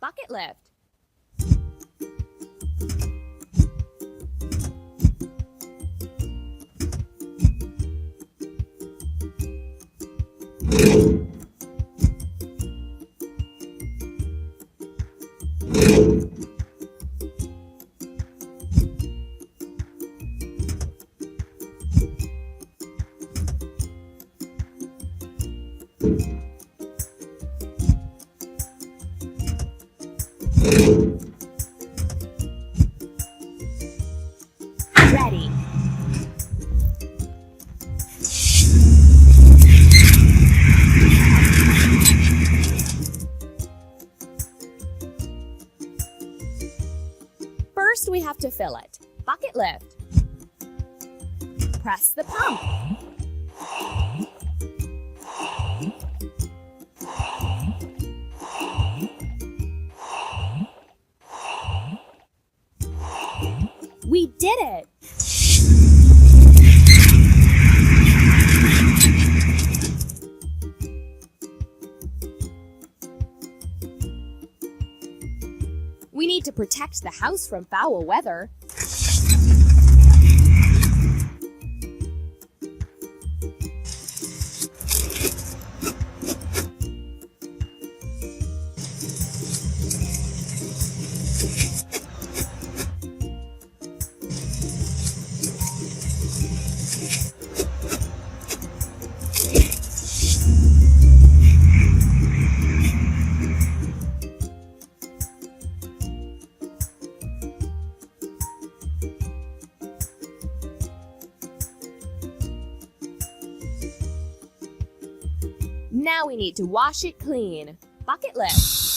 Bucket lift. Ready. First, we have to fill it. Bucket lift. Press the pump. We did it! We need to protect the house from foul weather. Now we need to wash it clean. Bucket lift.